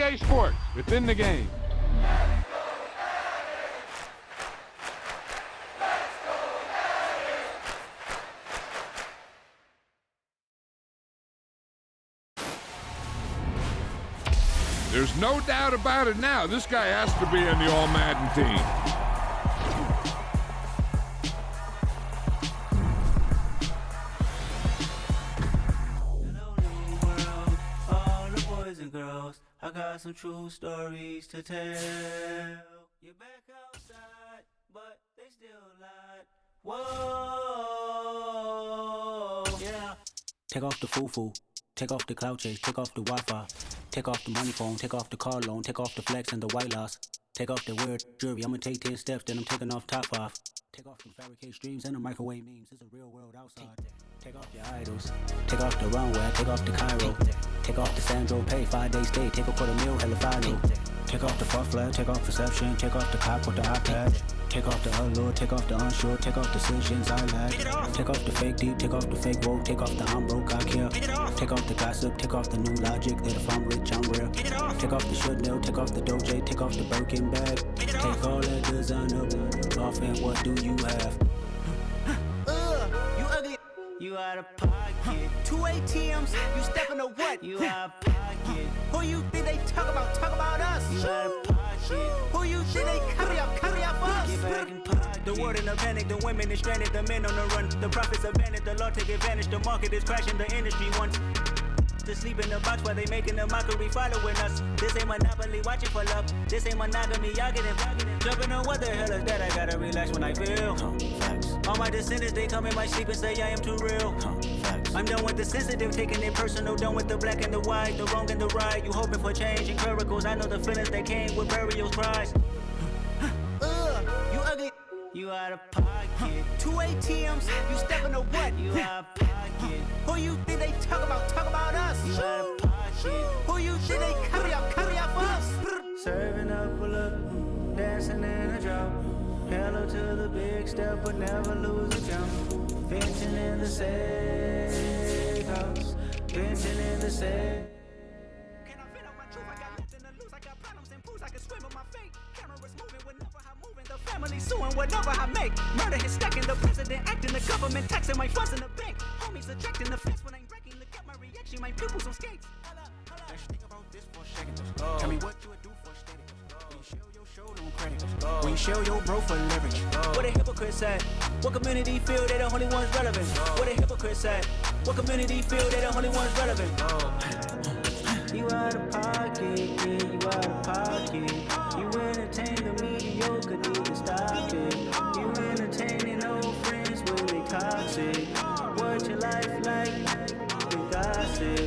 EA Sports, within the game. There's no doubt about it now. This guy has to be in the All-Madden team. Hello, new world, all the boys and girls. I got some true stories to tell. You're back outside, but they still lied. Whoa, yeah. Take off the foo-foo. Take off the cloud chase, take off the Wi-Fi. Take off the money phone, take off the car loan, take off the flex and the white loss. Take off the weird jewelry, I'ma take 10 steps, then I'm taking off top 5. Take off them fabricate streams and the microwave memes, it's a real world outside. Take off your idols, take off the runway, take off the Cairo. Take off the Sandro pay, 5-day stay, take a $250,000, hella final. Take off the fuck flag, take off perception, take off the cop with the iPad. Take off the allure, take off the unsure, take off decisions I lack. Take off the fake deep, take off the fake woke, take off the I'm broke, I care. Take off the gossip, take off the new logic that if I'm rich, I'm real. Take off the should know, take off the Doge, take off the Birkin bag. Take all that designer off and what do you have? You ugly. You out of pocket. 2 ATMs, you stepping to what? You out of pocket. Who you think they talk about? Talk about us. You out of pocket. Who you think they carry up for us? Get back in pocket. The world in a panic, the women is stranded, the men on the run. The profits abandoned, the law take advantage. The market is crashing, the industry wants to sleep in the box while they making a mockery following us. This ain't monopoly, watching for love. This ain't monogamy, y'all getting jumping on what the hell is that? I gotta relax when I feel. All my descendants, they come in my sleep and say I am too real. I'm done with the sensitive, taking it personal. Done with the black and the white, the wrong and the right. You hoping for change and miracles. I know the feelings that came with burial cries. You ugly. You out of pocket. 2 ATMs, you stepping to what? You out of pocket. Who you think they talk about? Talk about us. You out of pocket. Who you think they carry up for us? Serving up a look, dancing in a drop. Hello to the big step, but never lose a jump. Venting in the safe house. Venting in the safe. Can I fit out my truth? I got nothing to lose. I got problems and pools. I can swim with my fate. Cameras moving whenever I'm moving. The family suing whatever I make. Murder is stacking. The president acting. The government taxing my funds in the bank. Homies ejecting the fence when I'm breaking. Look at my reaction. My pupils on skates. Let's think about this for a second. Tell me what you would do for a steady. When you show your show, don't credit. When you show your bro for leverage. What a hypocrite said. What community feel they the only ones relevant? What a hypocrite said. What community feel they the only ones relevant? You out of pocket, yeah, you out of pocket. You entertain the mediocre, need to stop it. You entertaining old friends when they toxic. What your life like? The gossip.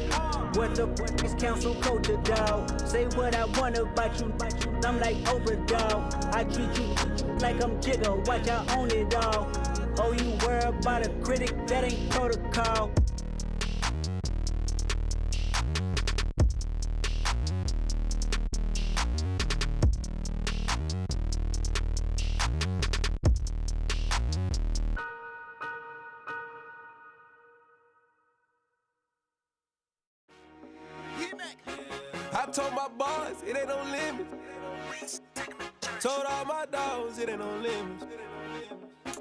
What the is council culture, dog? Say what I want about you. I'm like Oprah, dog. I treat you like I'm Jigga. Watch I own it all. Oh, you worry about a critic? That ain't protocol. I told my boys, it ain't no limits. Told all my dogs, it ain't no limits.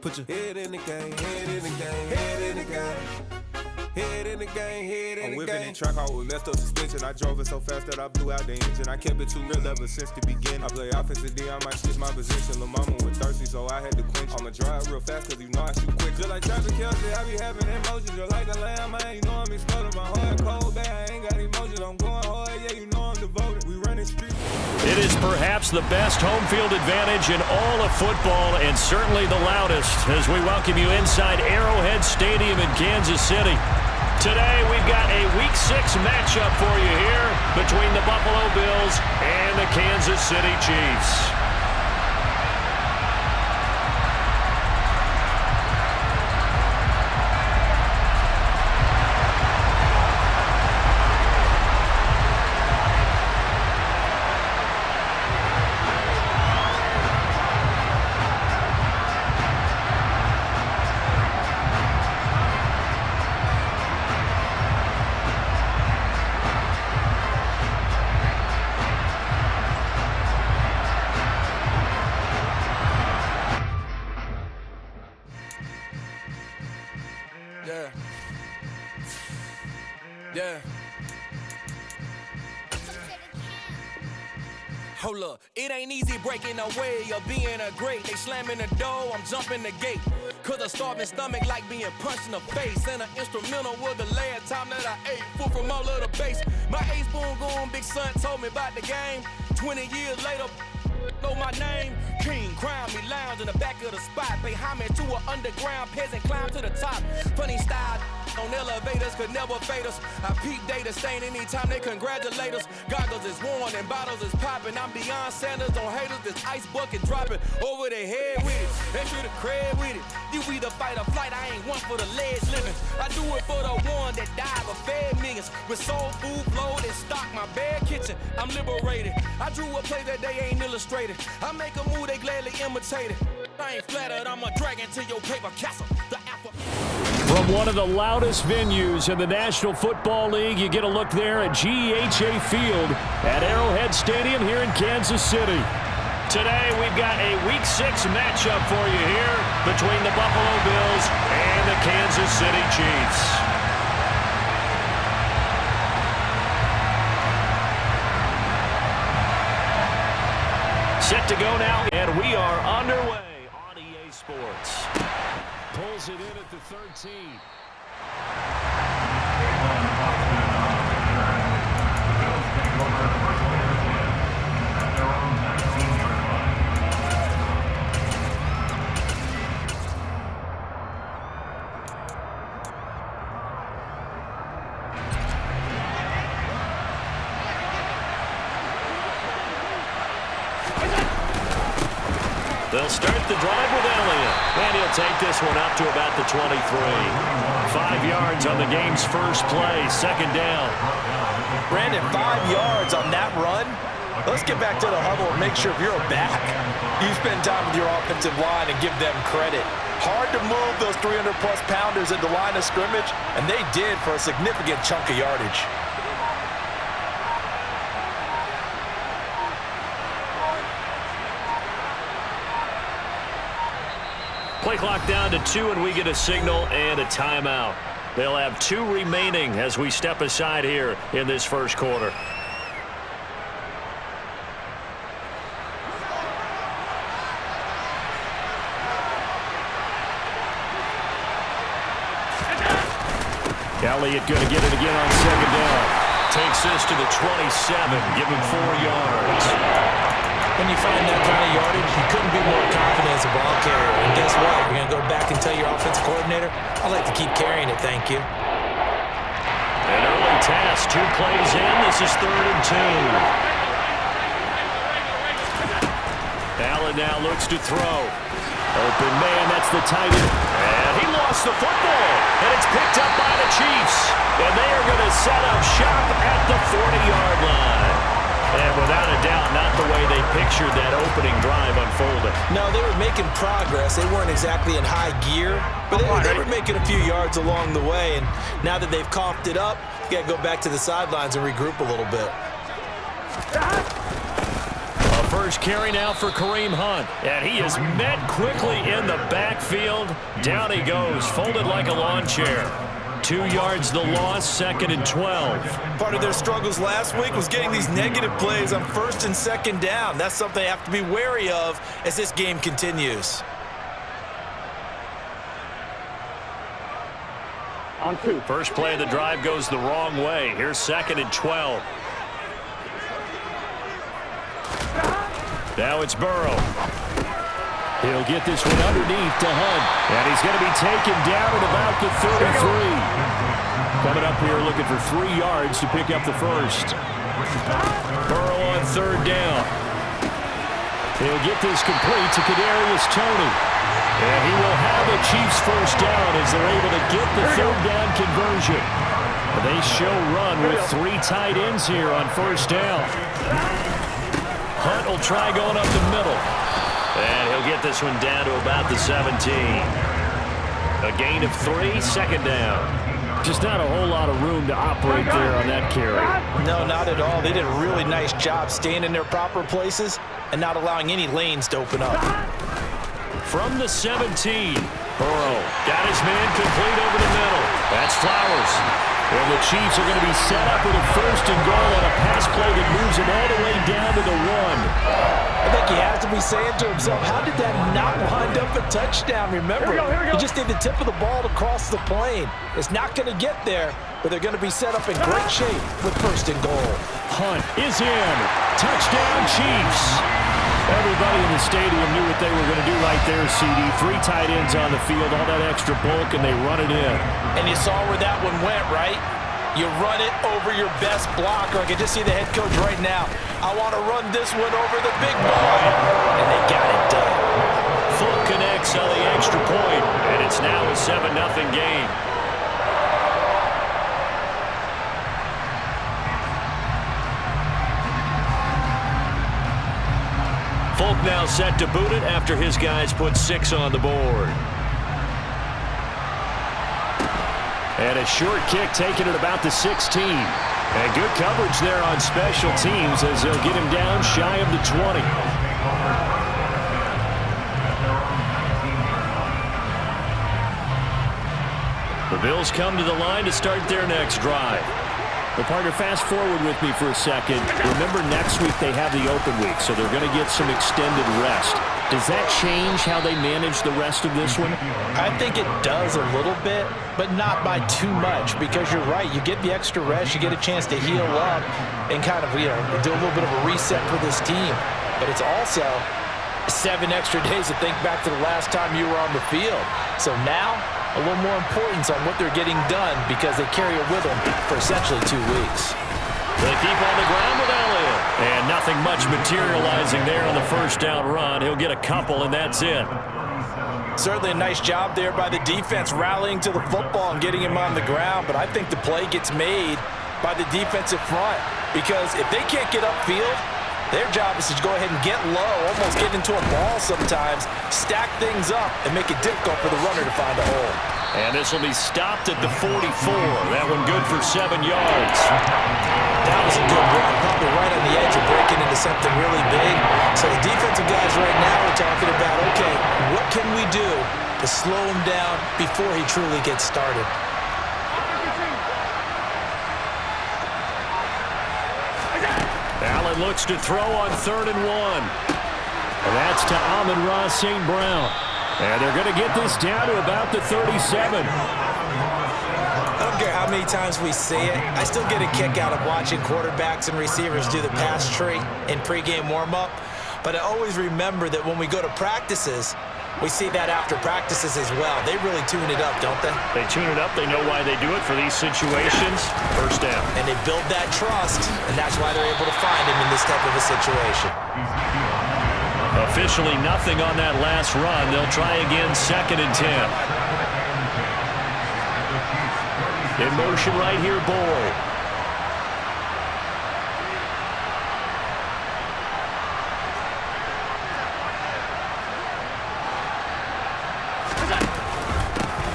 Put your head in the game, head in the game, head in the game. Head in the game, head in the game. I'm whipping in track, I was left up suspension. I drove it so fast that I blew out the engine. I kept it too real ever since the beginning. I play offensive D, I might switch my position. Lil' mama was thirsty, so I had to quench. I'ma drive real fast, cause you know I shoot quick. Just like Travis Kelce, I be having emotions. Just like the lamb, man, you know I'm exploding. My heart cold, bad, I ain't got emotions. I'm going hard, yeah, you know I'm devoted. We running streets. It is perhaps the best home field advantage in all of football, and certainly the loudest, as we welcome you inside Arrowhead Stadium in Kansas City. Today, we've got a Week 6 matchup for you here between the Buffalo Bills and the Kansas City Chiefs. Yeah. Yeah. Hold up, it ain't easy breaking away or being a great. They slamming the door, I'm jumping the gate. Cause a starving stomach like being punched in the face. And an instrumental was the last time that I ate food from all of the base. My ace boom goon, big son told me about the game. 20 years later, know my name. King, crown me, lounge in the back of the spot. Pay homage to an underground peasant, climb to the top. Funny style on elevators could never fade us. I peep data stain anytime they congratulate us. Goggles is worn and bottles is popping. I'm beyond Sanders on haters, this ice bucket dropping over their head with it. Extra the cred with it. You either fight or flight, I ain't one for the ledge living. I do it for the one that died but fed millions. With soul food flowed and stock my bad kitchen. I'm liberated. I drew a play that they ain't illustrated. I make a move, they gladly imitate it. I ain't flattered, I'm a dragon to your paper castle. The apple. From one of the loudest venues in the National Football League, you get a look there at GEHA Field at Arrowhead Stadium here in Kansas City. Today, we've got a Week 6 matchup for you here between the Buffalo Bills and the Kansas City Chiefs. Set to go now, and we are underway on EA Sports. Pulls it in at the 13. They'll start the drive with Elliott, and he'll take this one up to about the 23. 5 yards on the game's first play, second down. Brandon, 5 yards on that run. Let's get back to the huddle and make sure you're back. You spend time with your offensive line and give them credit. Hard to move those 300-plus pounders at the line of scrimmage, and they did for a significant chunk of yardage. Play clock down to 2, and we get a signal and a timeout. They'll have 2 remaining as we step aside here in this first quarter. Elliott going to get it again on second down. Takes this to the 27, give him 4 yards. When you find that kind of yardage, you couldn't be more confident as a ball carrier. And guess what? You're going to go back and tell your offensive coordinator, I'd like to keep carrying it, thank you. An early task, 2 plays in. This is 3rd and 2. Allen now looks to throw. Open man, that's the tight end. And he lost the football. And it's picked up by the Chiefs. And they are going to set up shop at the 40-yard line. And without a doubt, not the way they pictured that opening drive unfolding. No, they were making progress. They weren't exactly in high gear, but they were making a few yards along the way. And now that they've coughed it up, you got to go back to the sidelines and regroup a little bit. A first carry now for Kareem Hunt. And he is met quickly in the backfield. Down he goes, folded like a lawn chair. 2 yards the loss, 2nd and 12. Part of their struggles last week was getting these negative plays on 1st and 2nd down. That's something they have to be wary of as this game continues. On 2. First play of the drive goes the wrong way. Here's 2nd and 12. Now it's Burrow. He'll get this one underneath to Hunt. And he's going to be taken down at about the 33. Coming up here looking for 3 yards to pick up the first. Burrow on 3rd down. He'll get this complete to Kadarius Toney. And he will have a Chiefs first down as they're able to get the 3rd down conversion. They show run with 3 tight ends here on 1st down. Hunt will try going up the middle. And he'll get this one down to about the 17. A gain of 3, 2nd down. Just not a whole lot of room to operate there on that carry. No, not at all. They did a really nice job staying in their proper places and not allowing any lanes to open up. From the 17, Burrow got his man complete over the middle. It's Flowers. And the Chiefs are going to be set up with a 1st and goal on a pass play that moves them all the way down to the 1. I think he has to be saying to himself, how did that not wind up a touchdown? Remember, he just need the tip of the ball to cross the plane. It's not going to get there, but they're going to be set up in great shape with 1st and goal. Hunt is in. Touchdown, Chiefs. Everybody in the stadium knew what they were going to do right there, CD. 3 tight ends on the field, all that extra bulk, and they run it in. And you saw where that one went, right? You run it over your best blocker. I can just see the head coach right now. I want to run this one over the big boy. And they got it done. Fulk connects on the extra point, and it's now a 7-0 game. Fulk now set to boot it after his guys put 6 on the board. And a short kick taken at about the 16. And good coverage there on special teams as they'll get him down shy of the 20. The Bills come to the line to start their next drive. Well, partner, fast forward with me for a second. Remember, next week they have the open week, so they're going to get some extended rest. Does that change how they manage the rest of this one? I think it does a little bit, but not by too much, because you're right. You get the extra rest, you get a chance to heal up and kind of, do a little bit of a reset for this team. But it's also 7 extra days to think back to the last time you were on the field. So now, a little more importance on what they're getting done because they carry it with them for essentially 2 weeks. They keep on the ground with Elliott. And nothing much materializing there on the 1st down run. He'll get a couple, and that's it. Certainly a nice job there by the defense rallying to the football and getting him on the ground. But I think the play gets made by the defensive front because if they can't get upfield, their job is to go ahead and get low, almost get into a ball sometimes, stack things up, and make it difficult for the runner to find a hole. And this will be stopped at the 44. That one good for 7 yards. That was a good run, probably right on the edge of breaking into something really big. So the defensive guys right now are talking about, okay, what can we do to slow him down before he truly gets started? Allen looks to throw on 3rd and 1. And that's to Amon-Ra St. Brown. And they're going to get this down to about the 37. I don't care how many times we see it. I still get a kick out of watching quarterbacks and receivers do the pass tree in pregame warm-up. But I always remember that when we go to practices, we see that after practices as well. They really tune it up, don't they? They tune it up. They know why they do it for these situations. 1st down. And they build that trust, and that's why they're able to find him in this type of a situation. Officially nothing on that last run. They'll try again 2nd and 10. In motion right here, Boyd.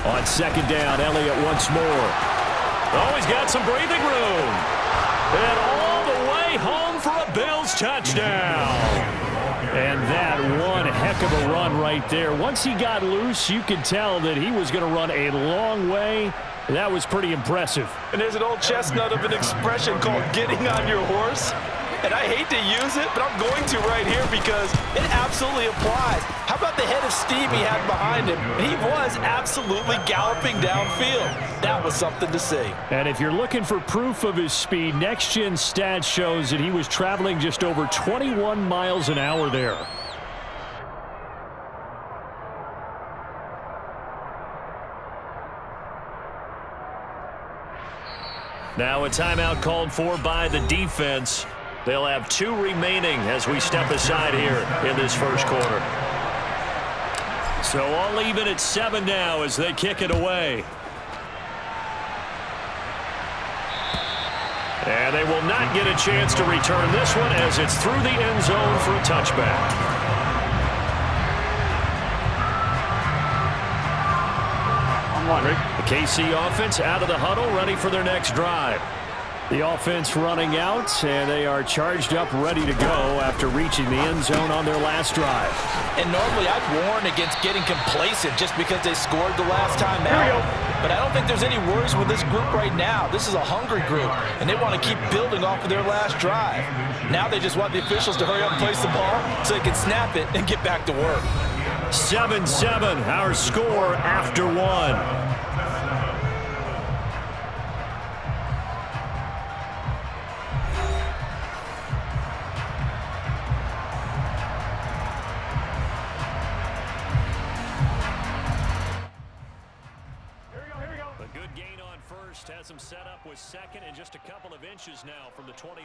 On 2nd down, Elliott once more. Oh, he's got some breathing room. And all the way home for a Bills touchdown. And that one heck of a run right there. Once he got loose, you could tell that he was going to run a long way. That was pretty impressive. And there's an old chestnut of an expression called getting on your horse. And I hate to use it, but I'm going to right here because it absolutely applies. How about the head of steam he had behind him? He was absolutely galloping downfield. That was something to see. And if you're looking for proof of his speed, Next Gen Stats shows that he was traveling just over 21 miles an hour there. Now a timeout called for by the defense. They'll have 2 remaining as we step aside here in this 1st quarter. So all even at 7 now as they kick it away. And they will not get a chance to return this one as it's through the end zone for a touchback. The KC offense out of the huddle, ready for their next drive. The offense running out, and they are charged up, ready to go after reaching the end zone on their last drive. And normally I'd warn against getting complacent just because they scored the last time out. But I don't think there's any worries with this group right now. This is a hungry group, and they want to keep building off of their last drive. Now they just want the officials to hurry up and place the ball so they can snap it and get back to work. 7-7, our score after one. Has him set up with second and just a couple of inches now from the 29.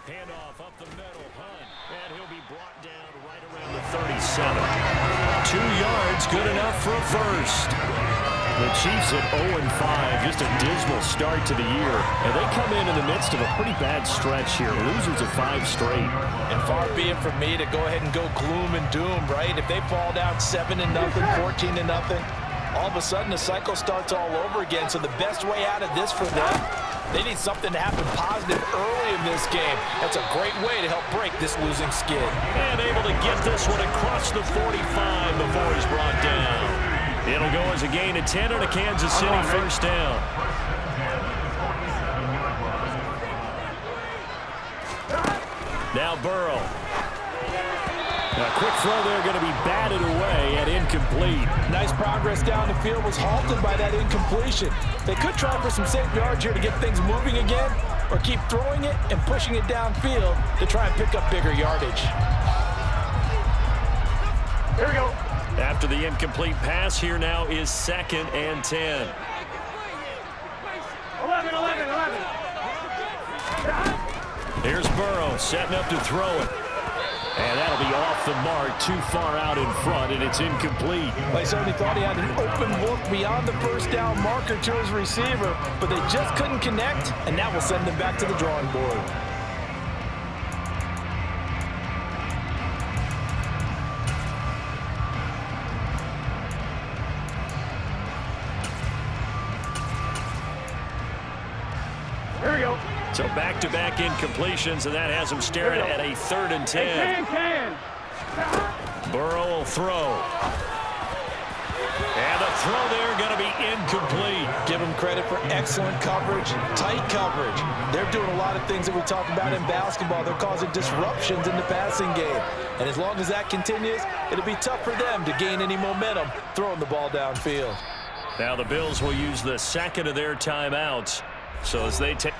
Handoff up the middle, Hunt, and he'll be brought down right around the 37. 2 yards, good enough for a first. The Chiefs at 0-5, just a dismal start to the year. And they come in the midst of a pretty bad stretch here, losers of 5 straight. And far be it from me to go ahead and go gloom and doom, right? If they fall down 7-0, 14-0, all of a sudden the cycle starts all over again. So the best way out of this for them, they need something to happen positive early in this game. That's a great way to help break this losing skid. And able to get this one across the 45 before he's brought down. It'll go as a gain of 10 on a Kansas City first down. Now Burrow. A quick throw there, going to be batted away and incomplete. Nice progress down the field, was halted by that incompletion. They could try for some safe yards here to get things moving again, or keep throwing it and pushing it downfield to try and pick up bigger yardage. Here we go. After the incomplete pass, here now is 2nd and 10. 11. Here's Burrow setting up to throw it. And that'll be off the mark, too far out in front, and it's incomplete. They certainly thought he had an open look beyond the first down marker to his receiver, but they just couldn't connect, and that will send them back to the drawing board. Here we go. So back-to-back incompletions, and that has them staring at a 3rd and 10. Burrow will throw. And the throw there going to be incomplete. Give them credit for excellent coverage, tight coverage. They're doing a lot of things that we talk about in basketball. They're causing disruptions in the passing game. And as long as that continues, it'll be tough for them to gain any momentum throwing the ball downfield. Now the Bills will use the 2nd of their timeouts. So as they take...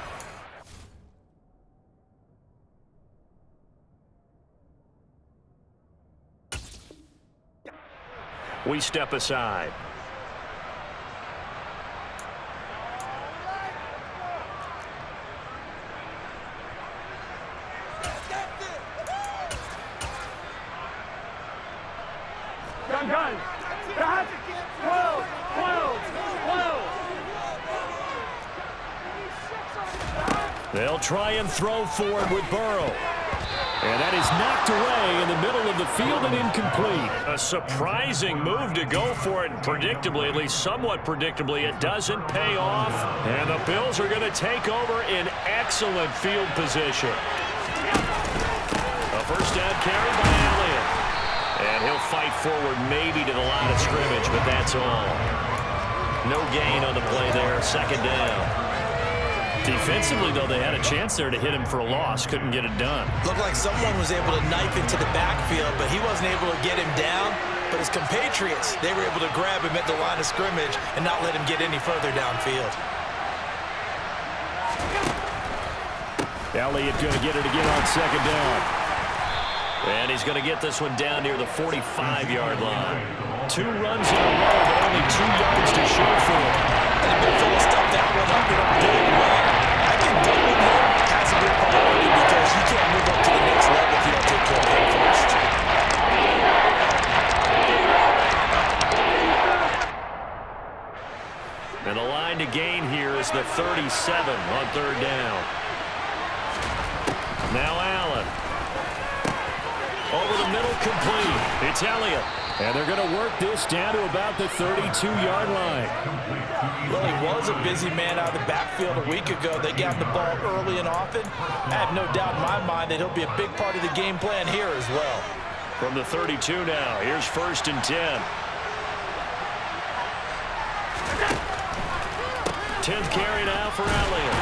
We step aside. Gun. 12. They'll try and throw forward with Burrow. And that is knocked away in the middle of the field and incomplete. A surprising move to go for it, and predictably, at least somewhat predictably, it doesn't pay off. And the Bills are going to take over in excellent field position. A first down carry by Elliott. And he'll fight forward maybe to the line of scrimmage, but that's all. No gain on the play there, 2nd down. Defensively, though, they had a chance there to hit him for a loss. Couldn't get it done. Looked like someone was able to knife into the backfield, but he wasn't able to get him down. But his compatriots, they were able to grab him at the line of scrimmage and not let him get any further downfield. Elliott going to get it again on 2nd down. And he's going to get this one down near the 45-yard line. 2 runs in a row, but only 2 yards to show for him. And the big fella stuffed that one up in a big way. I think doubling him has a big priority because you can't move up to the next level if you don't take care of him first. And the line to gain here is the 37 on 3rd down. Now Allen. Over the middle, complete. It's Elliott. And they're going to work this down to about the 32-yard line. Well, he was a busy man out of the backfield a week ago. They got the ball early and often. I have no doubt in my mind that he'll be a big part of the game plan here as well. From the 32 now, here's 1st and 10. 10th carry now for Elliott.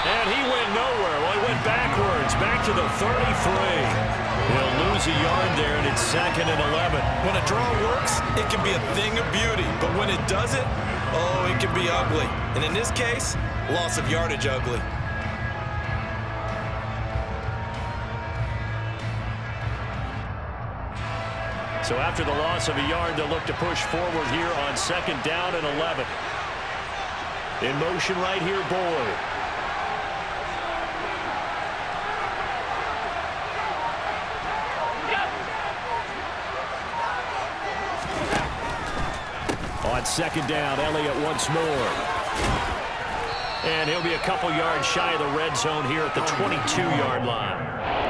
And he went nowhere. Well, he went backwards, back to the 33. He'll lose a yard there, and it's 2nd and 11. When a draw works, it can be a thing of beauty. But when it doesn't, oh, it can be ugly. And in this case, loss of yardage ugly. So after the loss of a yard, they'll look to push forward here on 2nd down and 11. In motion right here, Boyd. On 2nd down, Elliott once more. And he'll be a couple yards shy of the red zone here at the 22-yard line.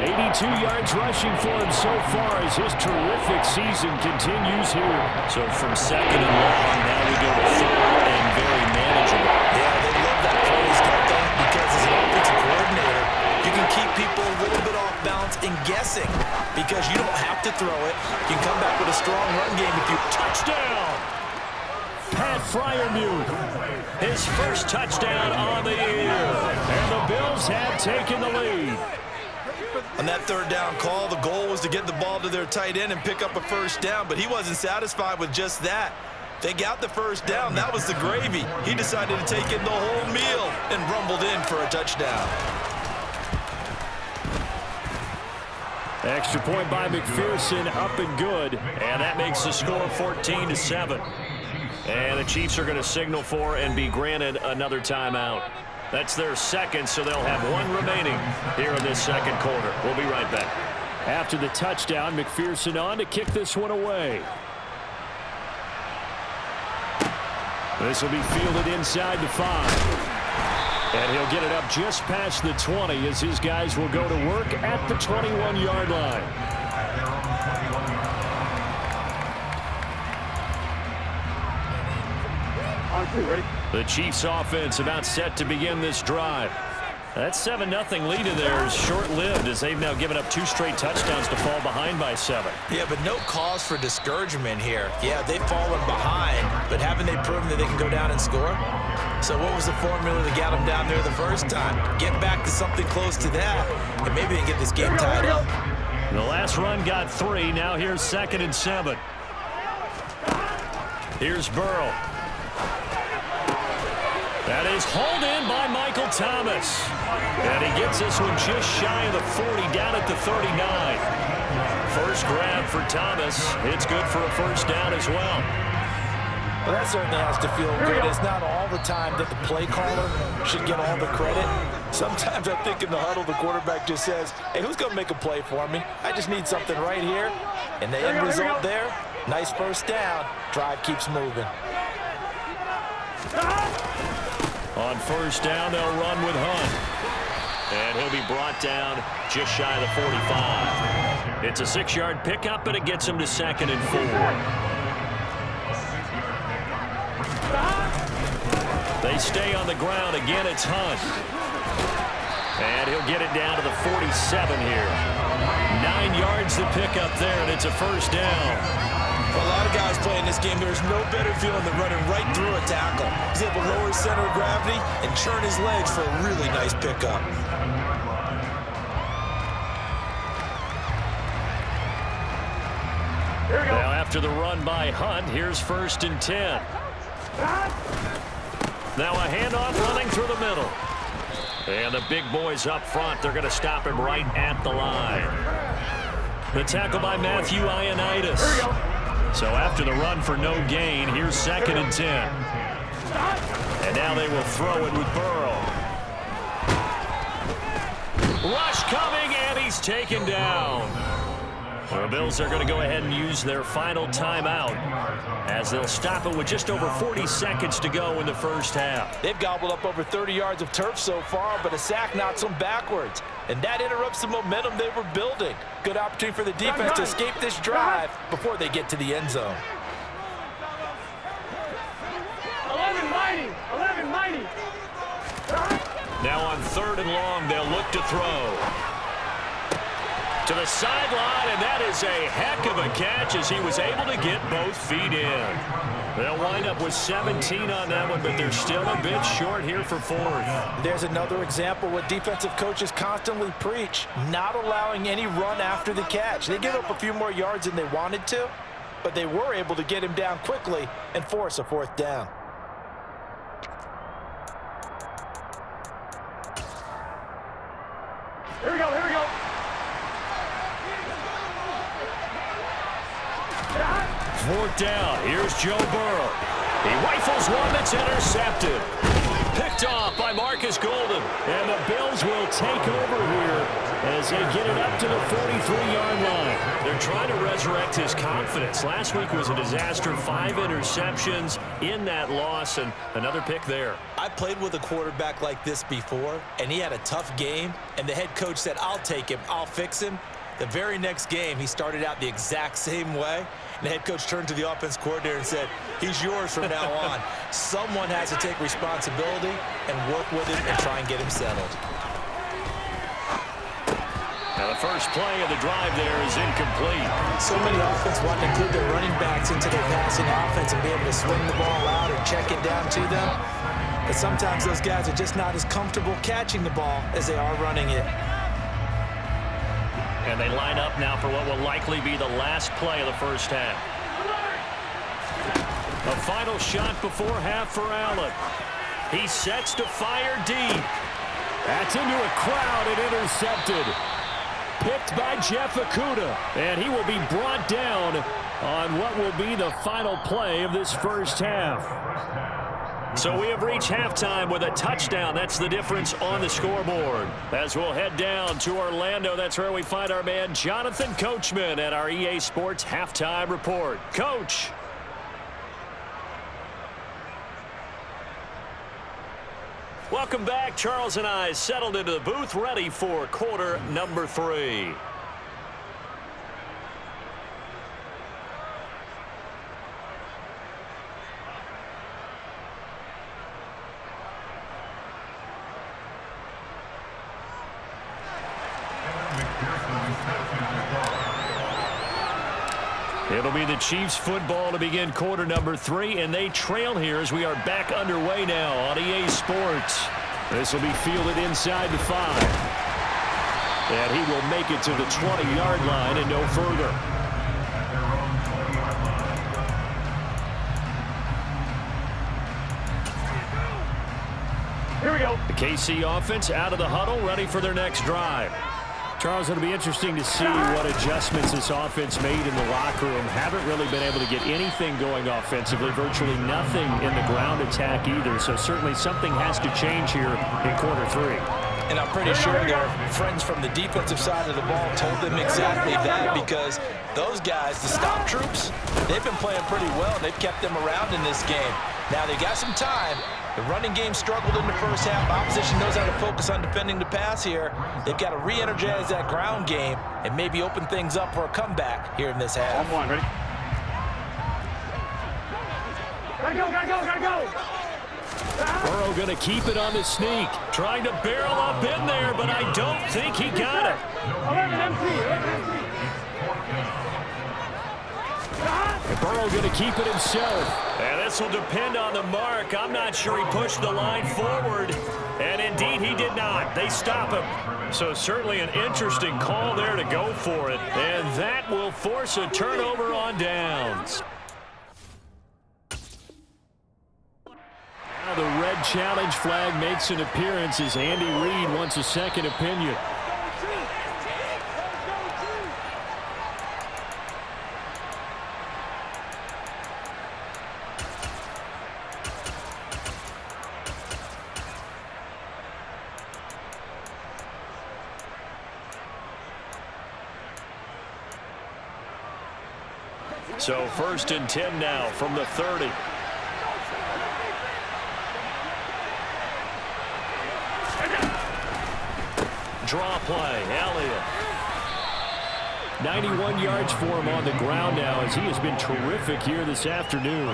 82 yards rushing for him so far as his terrific season continues here. So from 2nd and long, now we go to 3rd and very manageable. Yeah, they love that phrase, don't they? Because as an offensive coordinator, you can keep people a little bit off balance and guessing because you don't have to throw it. You can come back with a strong run game if you touchdown. Pat Freiermuth, his first touchdown on the year. And the Bills have taken the lead. On that 3rd down call, the goal was to get the ball to their tight end and pick up a 1st down, but he wasn't satisfied with just that. They got the 1st down. That was the gravy. He decided to take in the whole meal and rumbled in for a touchdown. Extra point by McPherson, up and good. And that makes the score 14-7. And the Chiefs are going to signal for and be granted another timeout. That's their 2nd, so they'll have 1 remaining here in this 2nd quarter. We'll be right back. After the touchdown, McPherson on to kick this one away. This will be fielded inside the 5. And he'll get it up just past the 20 as his guys will go to work at the 21-yard line. The Chiefs offense about set to begin this drive. That 7-0 lead in there is short-lived as they've now given up 2 straight touchdowns to fall behind by 7. Yeah, but no cause for discouragement here. Yeah, they've fallen behind, but haven't they proven that they can go down and score? So what was the formula that got them down there the first time? Get back to something close to that, and maybe they can get this game tied up. The last run got 3. Now here's 2nd and 7. Here's Burrow. That is hauled in by Michael Thomas. And he gets this one just shy of the 40, down at the 39. First grab for Thomas. It's good for a 1st down as well. Well, that certainly has to feel good. It's not all the time that the play caller should get all the credit. Sometimes I think in the huddle, the quarterback just says, hey, who's going to make a play for me? I just need something right here. And the end result there, nice 1st down. Drive keeps moving. On 1st down, they'll run with Hunt. And he'll be brought down just shy of the 45. It's a 6-yard pickup, but it gets him to 2nd and 4. They stay on the ground. Again, it's Hunt. And he'll get it down to the 47 here. 9 yards to pick up there, and it's a 1st down. For a lot of guys playing this game, there's no better feeling than running right through a tackle. He's able to lower his center of gravity and churn his legs for a really nice pickup. Now after the run by Hunt, here's 1st and 10. Now a handoff running through the middle. And the big boys up front, they're going to stop him right at the line. The tackle by Matthew Ioannidis. So after the run for no gain, here's 2nd and 10. And now they will throw it with Burrow. Rush coming, and he's taken down. The Bills are going to go ahead and use their final timeout as they'll stop it with just over 40 seconds to go in the 1st half. They've gobbled up over 30 yards of turf so far, but a sack knocks them backwards. And that interrupts the momentum they were building. Good opportunity for the defense to escape this drive before they get to the end zone. 11 mighty. Now on 3rd and long, they'll look to throw. To the sideline, and that is a heck of a catch as he was able to get both feet in. They'll wind up with 17 on that one, but they're still a bit short here for fourth. There's another example what defensive coaches constantly preach, not allowing any run after the catch. They give up a few more yards than they wanted to, but they were able to get him down quickly and force a fourth down. Here we go, here we go. Fourth down. Here's Joe Burrow. He rifles one that's intercepted. Picked off by Marcus Golden. And the Bills will take over here as they get it up to the 43-yard line. They're trying to resurrect his confidence. Last week was a disaster. 5 interceptions in that loss, and another pick there. I played with a quarterback like this before, and he had a tough game, and the head coach said, I'll take him, I'll fix him. The very next game, he started out the exact same way, and the head coach turned to the offense coordinator and said, he's yours from now on. Someone has to take responsibility and work with him and try and get him settled. Now the first play of the drive there is incomplete. So many offenses want to include their running backs into their passing offense and be able to swing the ball out or check it down to them. But sometimes those guys are just not as comfortable catching the ball as they are running it. And they line up now for what will likely be the last play of the first half. A final shot before half for Allen. He sets to fire deep. That's into a crowd and intercepted. Picked by Jeff Okudah. And he will be brought down on what will be the final play of this first half. So we have reached halftime with a touchdown. That's the difference on the scoreboard. As we'll head down to Orlando, that's where we find our man Jonathan Coachman at our EA Sports Halftime Report. Coach. Welcome back. Charles and I settled into the booth, ready for quarter number 3. It'll be the Chiefs football to begin quarter number 3, and they trail here as we are back underway now on EA Sports. This will be fielded inside the 5. And he will make it to the 20-yard line and no further. Here we go. The KC offense out of the huddle, ready for their next drive. Charles, it'll be interesting to see what adjustments this offense made in the locker room. Haven't really been able to get anything going offensively, virtually nothing in the ground attack either. So certainly something has to change here in quarter 3. And I'm pretty sure their friends from the defensive side of the ball told them exactly that, because those guys, the stop troops, they've been playing pretty well. They've kept them around in this game. Now they got some time. The running game struggled in the first half. Opposition knows how to focus on defending the pass here. They've got to re-energize that ground game and maybe open things up for a comeback here in this half. On one, ready? Gotta go, gotta go, gotta go! Burrow going to keep it on the sneak. Trying to barrel up in there, but I don't think he got it. 11 empty. And Burrow going to keep it himself. And this will depend on the mark. I'm not sure he pushed the line forward. And indeed, he did not. They stop him. So certainly an interesting call there to go for it. And that will force a turnover on downs. Now the red challenge flag makes an appearance as Andy Reid wants a second opinion. So 1st and 10 now from the 30. Draw play, Elliott. 91 yards for him on the ground now as he has been terrific here this afternoon.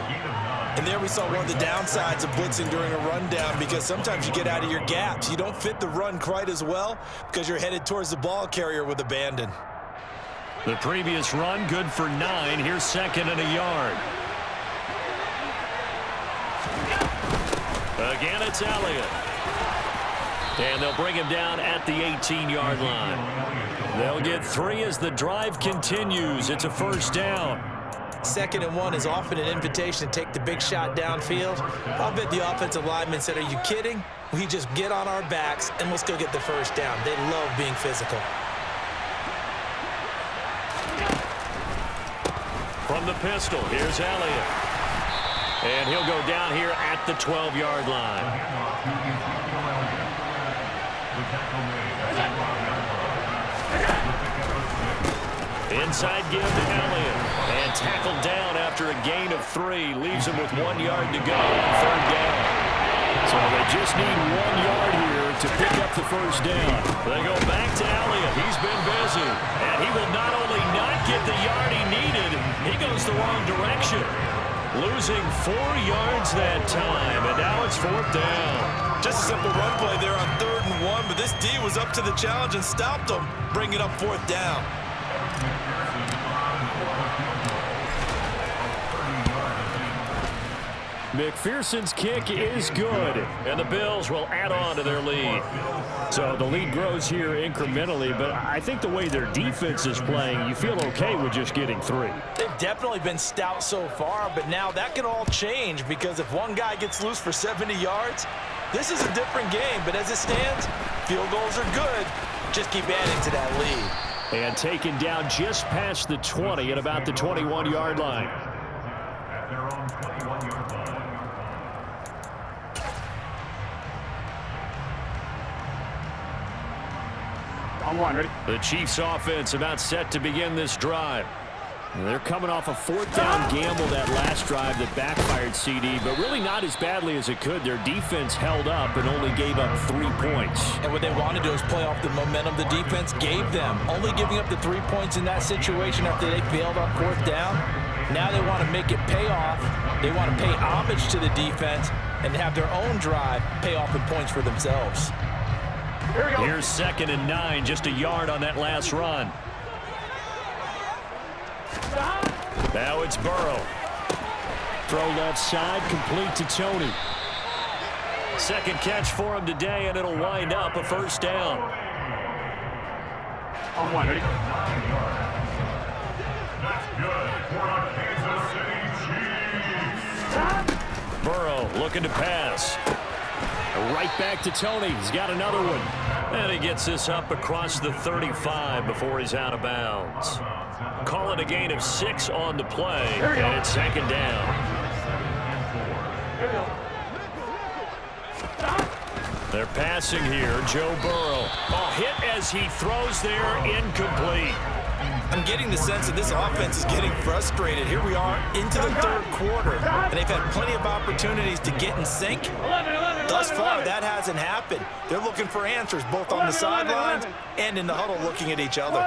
And there we saw one of the downsides of blitzing during a rundown, because sometimes you get out of your gaps. You don't fit the run quite as well because you're headed towards the ball carrier with abandon. The previous run good for 9. Here's 2nd and a yard. Again, it's Elliott. And they'll bring him down at the 18-yard line. They'll get 3 as the drive continues. It's a first down. 2nd and 1 is often an invitation to take the big shot downfield. I'll bet the offensive lineman said, are you kidding? We just get on our backs and let's go get the first down. They love being physical. From the pistol, here's Elliott. And he'll go down here at the 12-yard line. Inside give to Elliott. And tackled down after a gain of 3. Leaves him with 1 yard to go on 3rd down. So they just need 1 yard here to pick up the first down. They go back to Elliott. He's been busy. And he will not only not get the yard he needed, he goes the wrong direction. Losing 4 yards that time, and now it's 4th down. Just a simple run play there on 3rd and 1, but this D was up to the challenge and stopped them, bringing up 4th down. McPherson's kick is good, and the Bills will add on to their lead. So the lead grows here incrementally, but I think the way their defense is playing, you feel okay with just getting 3. They've definitely been stout so far, but now that can all change because if one guy gets loose for 70 yards, this is a different game. But as it stands, field goals are good. Just keep adding to that lead. And taken down just past the 20 at about the 21-yard line. On 1, ready? The Chiefs offense about set to begin this drive. They're coming off a 4th down gamble that last drive that backfired CD, but really not as badly as it could. Their defense held up and only gave up 3 points. And what they want to do is play off the momentum the defense gave them. Only giving up the 3 points in that situation after they failed on 4th down. Now they want to make it pay off. They want to pay homage to the defense and have their own drive pay off in points for themselves. Here's 2nd and 9, just a yard on that last run. Now it's Burrow. Throw left side, complete to Tony. 2nd catch for him today, and it'll wind up a first down. On 1, ready? Burrow looking to pass. Right back to Tony. He's got another one. And he gets this up across the 35 before he's out of bounds. Call it a gain of 6 on the play, and it's 2nd down. They're passing here. Joe Burrow. Oh, hit as he throws there, incomplete. I'm getting the sense that this offense is getting frustrated. Here we are into the 3rd quarter, and they've had plenty of opportunities to get in sync. Thus far, that hasn't happened. They're looking for answers both on the sidelines and in the huddle looking at each other.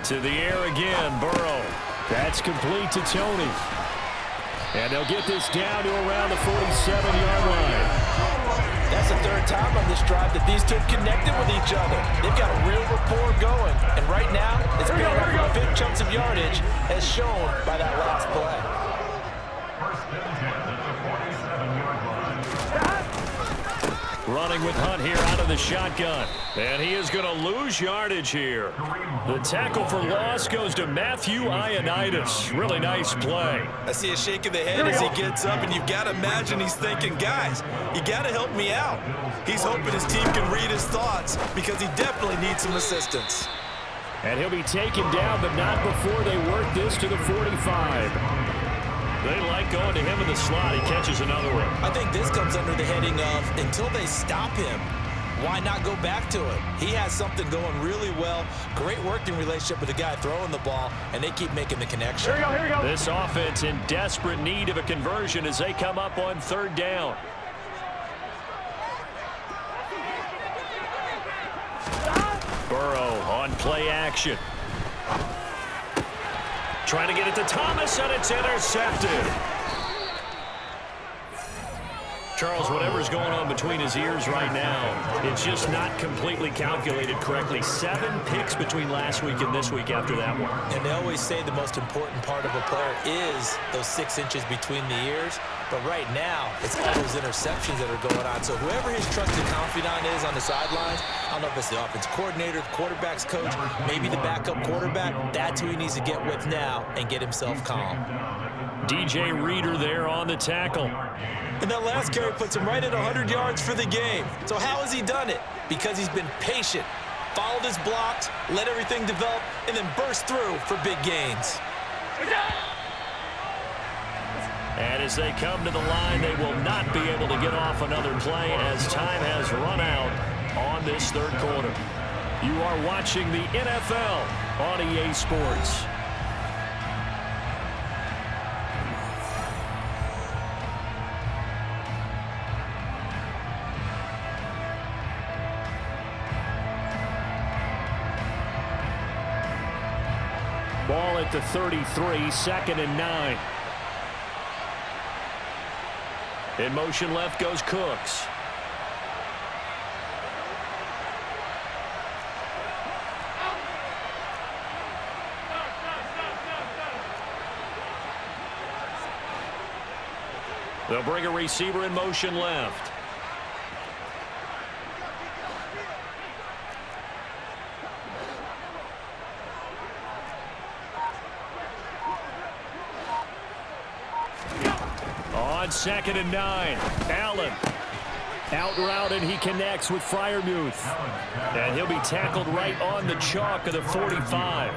To the air again, Burrow. That's complete to Tony. And they'll get this down to around the 47-yard line. That's the 3rd time on this drive that these two have connected with each other. They've got a real rapport going. And right now, it's paying off with big chunks of yardage as shown by that last play. Running with Hunt here out of the shotgun. And he is going to lose yardage here. The tackle for loss goes to Matthew Ioannidis. Really nice play. I see a shake of the head as he gets up, and you've got to imagine he's thinking, guys, you got to help me out. He's hoping his team can read his thoughts because he definitely needs some assistance. And he'll be taken down, but not before they work this to the 45. They like going to him in the slot. He catches another one. I think this comes under the heading of until they stop him, why not go back to it? He has something going really well. Great working relationship with the guy throwing the ball, and they keep making the connection. Here we go. This offense in desperate need of a conversion as they come up on 3rd down. Burrow on play action. Trying to get it to Thomas, and it's intercepted. Charles, whatever's going on between his ears right now, it's just not completely calculated correctly. 7 picks between last week and this week after that one. And they always say the most important part of a player is those 6 inches between the ears. But right now, it's all those interceptions that are going on. So whoever his trusted confidant is on the sidelines, I don't know if it's the offense coordinator, the quarterback's coach, maybe the backup quarterback, that's who he needs to get with now and get himself calm. DJ Reader there on the tackle. And that last carry puts him right at 100 yards for the game. So how has he done it? Because he's been patient, followed his blocks, let everything develop, and then burst through for big gains. And as they come to the line, they will not be able to get off another play as time has run out on this third quarter. You are watching the NFL on EA Sports. Ball at the 33, 2nd and 9. In motion left goes Cooks. They'll bring a receiver in motion left. On 2nd and 9, Allen. Out route, and he connects with Freiermuth. And he'll be tackled right on the chalk of the 45.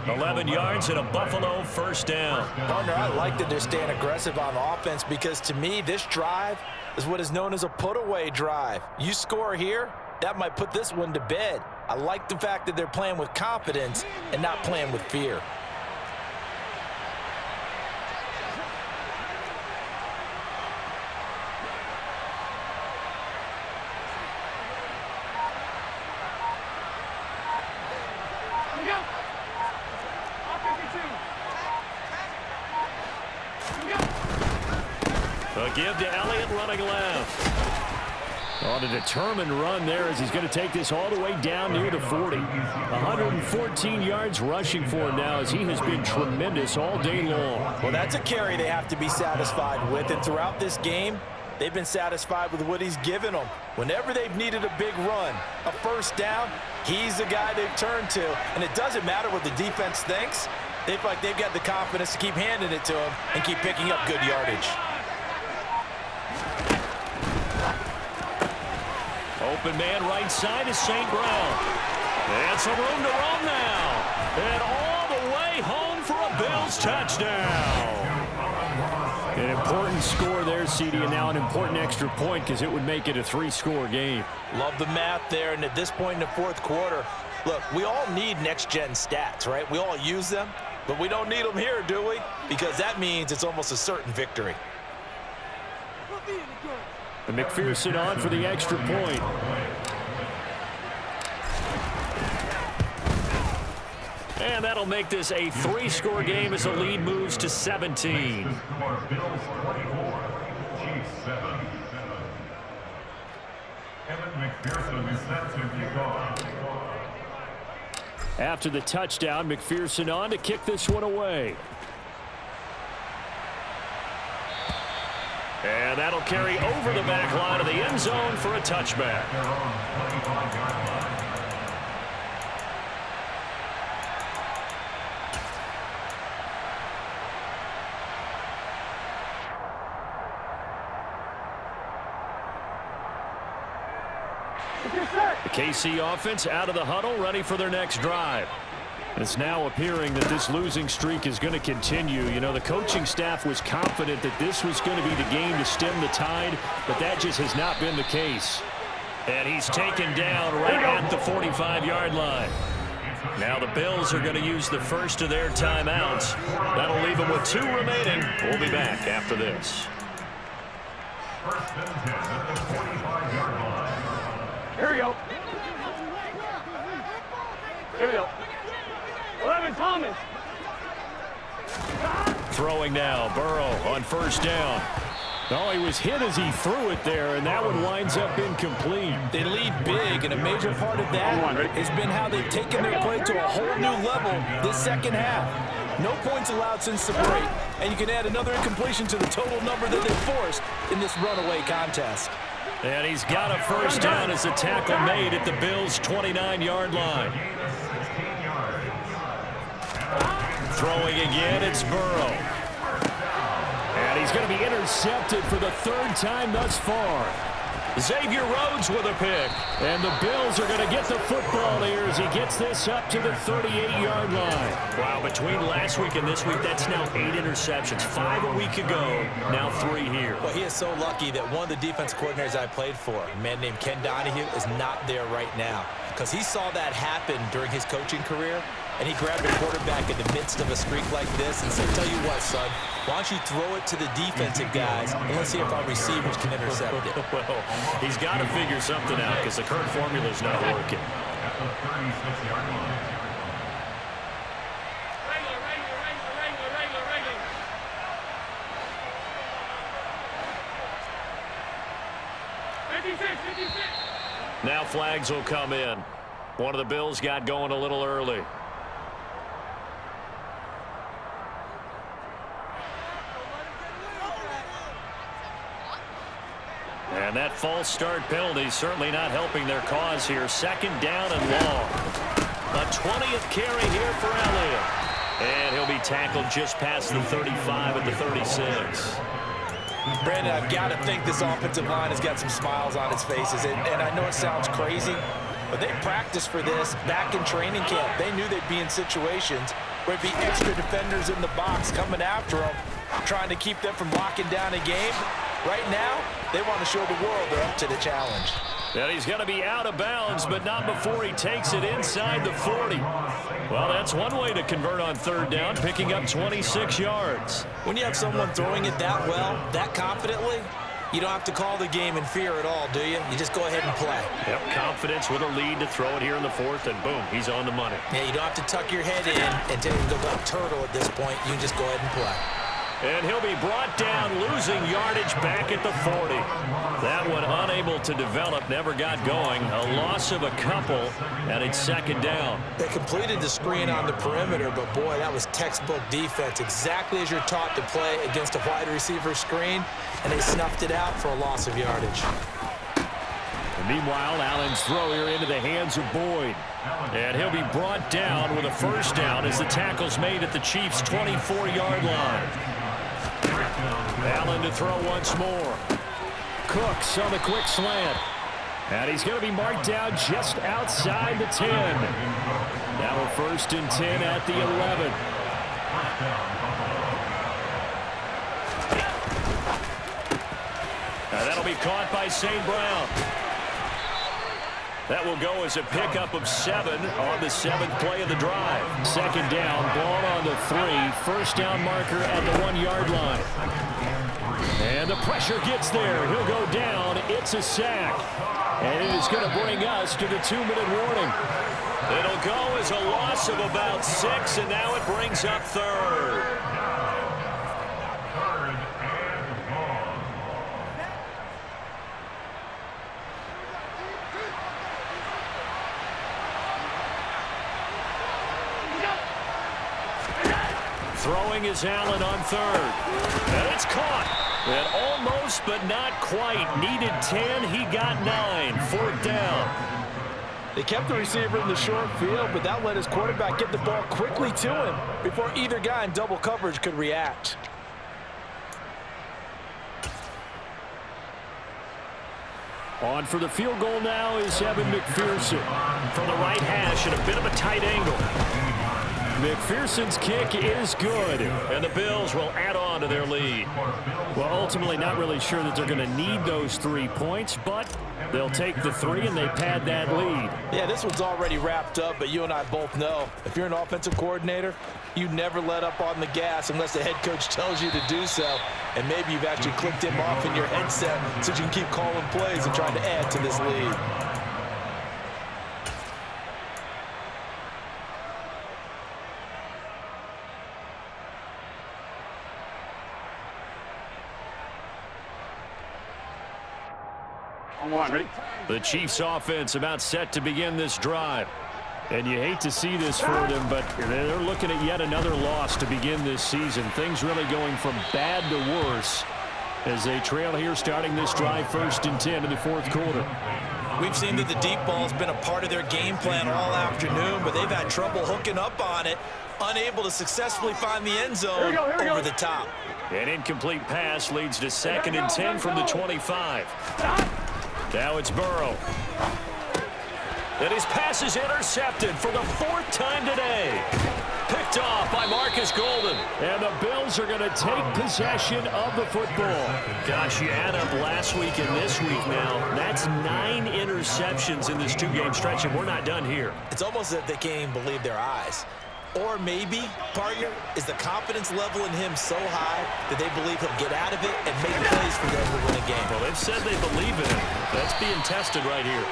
11 yards and a Buffalo first down. Partner, I like that they're staying aggressive on offense because to me, this drive is what is known as a put-away drive. You score here, that might put this one to bed. I like the fact that they're playing with confidence and not playing with fear. A give to Elliott running left. On a determined run there as he's going to take this all the way down near the 40. 114 yards rushing for him now as he has been tremendous all day long. Well, that's a carry they have to be satisfied with, and throughout this game, they've been satisfied with what he's given them. Whenever they've needed a big run, a first down, he's the guy they've turned to. And it doesn't matter what the defense thinks. They feel like they've got the confidence to keep handing it to him and keep picking up good yardage. Open man right side is St. Brown. And some room to run now. And all the way home for a Bills touchdown. An important score there, CD, and now an important extra point because it would make it a 3-score game. Love the math there, and at this point in the fourth quarter, look, we all need next-gen stats, right? We all use them, but we don't need them here, do we? Because that means it's almost a certain victory. And McPherson on for the extra point. And that'll make this a 3-score game as the lead moves to 17. After the touchdown, McPherson on to kick this one away. And that'll carry over the back line of the end zone for a touchback. The KC offense out of the huddle, ready for their next drive. It's now appearing that this losing streak is going to continue. You know, the coaching staff was confident that this was going to be the game to stem the tide, but that just has not been the case. And he's taken down right at the 45-yard line. Now the Bills are going to use the first of their timeouts. That'll leave them with 2 remaining. We'll be back after this. First and 10 at the 45-yard line. Here we go. Here we go. 11 Thomas. Throwing now, Burrow on first down. Oh, he was hit as he threw it there, and that one winds up incomplete. They lead big, and a major part of that has been how they've taken their play to a whole new level this second half. No points allowed since the break, and you can add another incompletion to the total number that they forced in this runaway contest. And he's got a first down as a tackle made at the Bills' 29-yard line. Throwing again, it's Burrow. And he's going to be intercepted for the third time thus far. Xavier Rhodes with a pick. And the Bills are going to get the football here as he gets this up to the 38-yard line. Wow, between last week and this week, that's now 8 interceptions. 5 a week ago, now 3 here. Well, he is so lucky that one of the defense coordinators I played for, a man named Ken Donahue, is not there right now. Because he saw that happen during his coaching career, and he grabbed a quarterback in the midst of a streak like this and said, tell you what, son, why don't you throw it to the defensive guys, and let's see if our receivers can intercept it. Well, he's got to figure something out because the current formula is not working. At the 36-yard line. Now flags will come in. One of the Bills got going a little early. And that false start penalty certainly not helping their cause here. Second down and long. A 20th carry here for Elliott. And he'll be tackled just past the 35 at the 36. Brandon, I've got to think this offensive line has got some smiles on its faces. And I know it sounds crazy, but they practiced for this back in training camp. They knew they'd be in situations where it'd be extra defenders in the box coming after them, trying to keep them from locking down a game. Right now, they want to show the world they're up to the challenge. And he's going to be out of bounds, but not before he takes it inside the 40. Well, that's one way to convert on third down, picking up 26 yards. When you have someone throwing it that well, that confidently, you don't have to call the game in fear at all, do you? You just go ahead and play. Yep, confidence with a lead to throw it here in the fourth, and boom, he's on the money. Yeah, you don't have to tuck your head in and tell him to go turtle at this point. You can just go ahead and play. And he'll be brought down, losing yardage back at the 40. That one unable to develop, never got going. A loss of a couple, and it's second down. They completed the screen on the perimeter, but boy, that was textbook defense. Exactly as you're taught to play against a wide receiver screen, and they snuffed it out for a loss of yardage. And meanwhile, Allen's throw here into the hands of Boyd. And he'll be brought down with a first down as the tackle's made at the Chiefs' 24-yard line. Allen to throw once more. Cooks on the quick slant. And he's going to be marked down just outside the 10. Now a first and 10 at the 11. Now that'll be caught by St. Brown. That will go as a pickup of 7 on the 7th play of the drive. Second down, ball on the 3. First down marker at the 1-yard line. And the pressure gets there. He'll go down. It's a sack. And it is going to bring us to the 2-minute warning. It'll go as a loss of about 6, and now it brings up third. Throwing is Allen on third. And it's caught. And almost, but not quite. Needed 10. He got 9. Fourth down. They kept the receiver in the short field, but that let his quarterback get the ball quickly to him before either guy in double coverage could react. On for the field goal now is Evan McPherson. From the right hash at a bit of a tight angle. McPherson's kick is good, and the Bills will add on to their lead. Well, ultimately not really sure that they're going to need those 3 points, but they'll take the 3 and they pad that lead. Yeah, this one's already wrapped up, but you and I both know if you're an offensive coordinator, you never let up on the gas unless the head coach tells you to do so, and maybe you've actually clicked him off in your headset so you can keep calling plays and trying to add to this lead. The Chiefs offense about set to begin this drive. And you hate to see this for them, but they're looking at yet another loss to begin this season. Things really going from bad to worse as they trail here starting this drive 1st and 10 in the 4th quarter. We've seen that the deep ball has been a part of their game plan all afternoon, but they've had trouble hooking up on it, unable to successfully find the end zone over the top. An incomplete pass leads to 2nd and 10 from the 25. Now it's Burrow. And his pass is intercepted for the 4th time today. Picked off by Marcus Golden. And the Bills are going to take possession of the football. Gosh, you add up last week and this week now. That's 9 interceptions in this 2-game stretch, and we're not done here. It's almost as if they can't even believe their eyes. Or maybe, partner, is the confidence level in him so high that they believe he'll get out of it and make plays for them to win a game. Well, they've said they believe in him. That's being tested right here.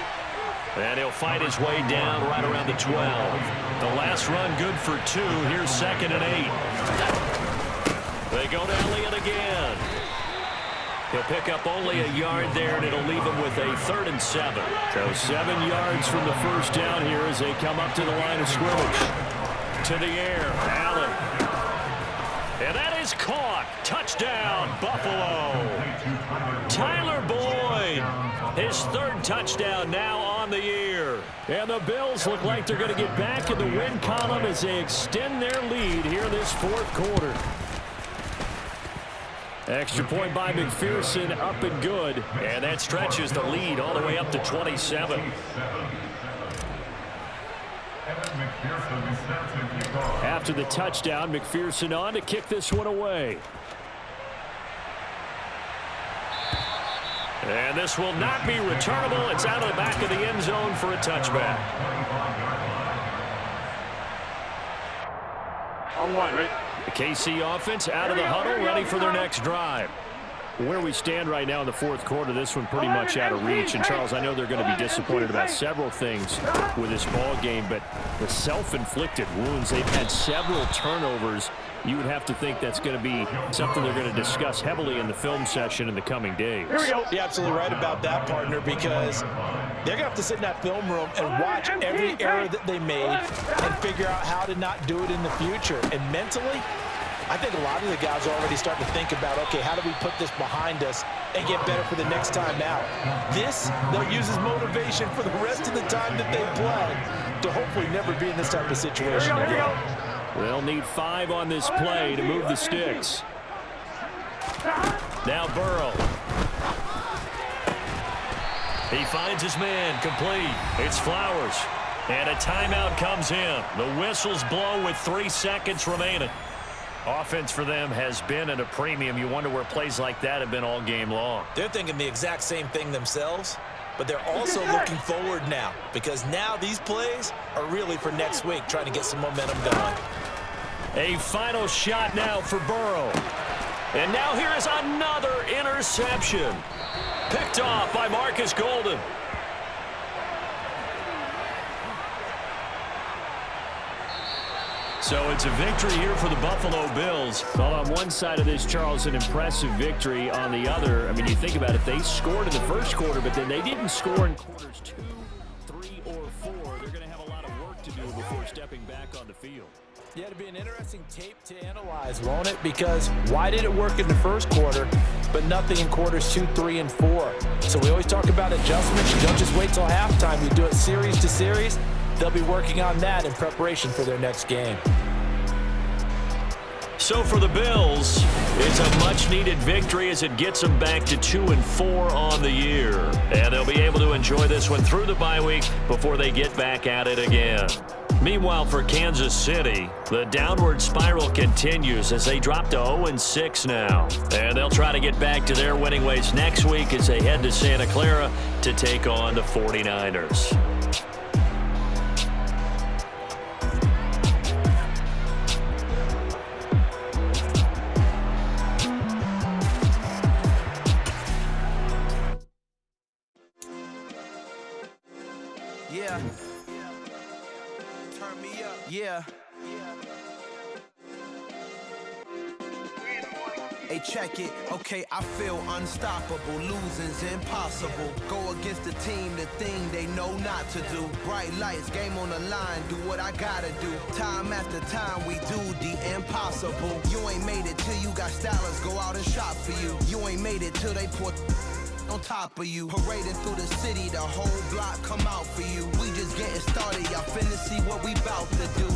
And he'll fight his way down right around the 12. The last run good for 2. Here's 2nd and 8. They go to Elliott again. He'll pick up only a yard there, and it'll leave him with a 3rd and 7. So 7 yards from the first down here as they come up to the line of scrimmage. To the air, Allen. And that is caught. Touchdown, Buffalo. Tyler Boyd, his 3rd touchdown now on the year. And the Bills look like they're going to get back in the win column as they extend their lead here this 4th quarter. Extra point by McPherson, up and good. And that stretches the lead all the way up to 27. After the touchdown, McPherson on to kick this one away. And this will not be returnable. It's out of the back of the end zone for a touchback. The KC offense out of the huddle, ready for their next drive. Where we stand right now in the 4th quarter, this one pretty much out of reach. And, Charles, I know they're going to be disappointed about several things with this ball game, but the self-inflicted wounds, they've had several turnovers. You would have to think that's going to be something they're going to discuss heavily in the film session in the coming days. You're absolutely right about that, partner, because they're going to have to sit in that film room and watch every error that they made and figure out how to not do it in the future. And mentally, I think a lot of the guys are already starting to think about, okay, how do we put this behind us and get better for the next time out? This, they'll use as motivation for the rest of the time that they play to hopefully never be in this type of situation again. They'll need 5 on this play to move the sticks. Now Burrow. He finds his man, complete. It's Flowers. And a timeout comes in. The whistles blow with 3 seconds remaining. Offense for them has been at a premium. You wonder where plays like that have been all game long. They're thinking the exact same thing themselves, but they're also looking forward now because now these plays are really for next week, trying to get some momentum going. A final shot now for Burrow. And now here is another interception. Picked off by Marcus Golden. So it's a victory here for the Buffalo Bills. Well, on one side of this, Charles, an impressive victory. On the other, I mean, you think about it, they scored in the first quarter, but then they didn't score in quarters 2, 3, or 4. They're going to have a lot of work to do before stepping back on the field. Yeah, it'll be an interesting tape to analyze, won't it? Because why did it work in the first quarter, but nothing in quarters 2, 3, and 4? So we always talk about adjustments. You don't just wait till halftime. You do it series to series. They'll be working on that in preparation for their next game. So for the Bills, it's a much-needed victory as it gets them back to 2-4 on the year. And they'll be able to enjoy this one through the bye week before they get back at it again. Meanwhile, for Kansas City, the downward spiral continues as they drop to 0-6 now. And they'll try to get back to their winning ways next week as they head to Santa Clara to take on the 49ers. Yeah. Turn me up. Yeah. Hey, check it, okay, I feel unstoppable. Losing's impossible. Go against the team, the thing they know not to do. Bright lights, game on the line, do what I gotta do. Time after time, we do the impossible. You ain't made it till you got stylists go out and shop for you. You ain't made it till they pour on top of you. Parading through the city, the whole block come out for you. We just getting started, y'all finna see what we bout to do.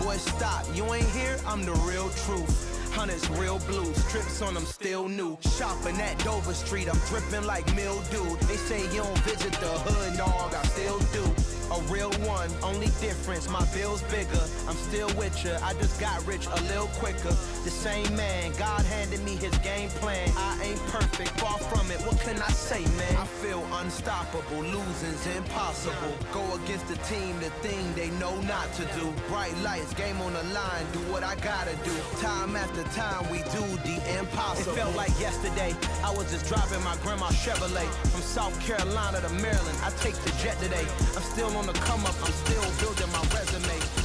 Boy, stop, you ain't here, I'm the real truth. Hunters real blue, strips on them still new. Shopping at Dover Street, I'm dripping like mildew. They say you don't visit the hood, dog, I still do. A real one, only difference, my bill's bigger. I'm still with ya, I just got rich a little quicker. The same man, God handed me his game plan. I ain't perfect, far from it, what can I say, man? I feel unstoppable, losing's impossible. Go against the team, the thing they know not to do. Bright lights, game on the line, do what I gotta do. Time after time, we do the impossible. It felt like yesterday, I was just driving my grandma's Chevrolet. From South Carolina to Maryland, I take the jet today. I'm still on the come up, I'm still building my resume.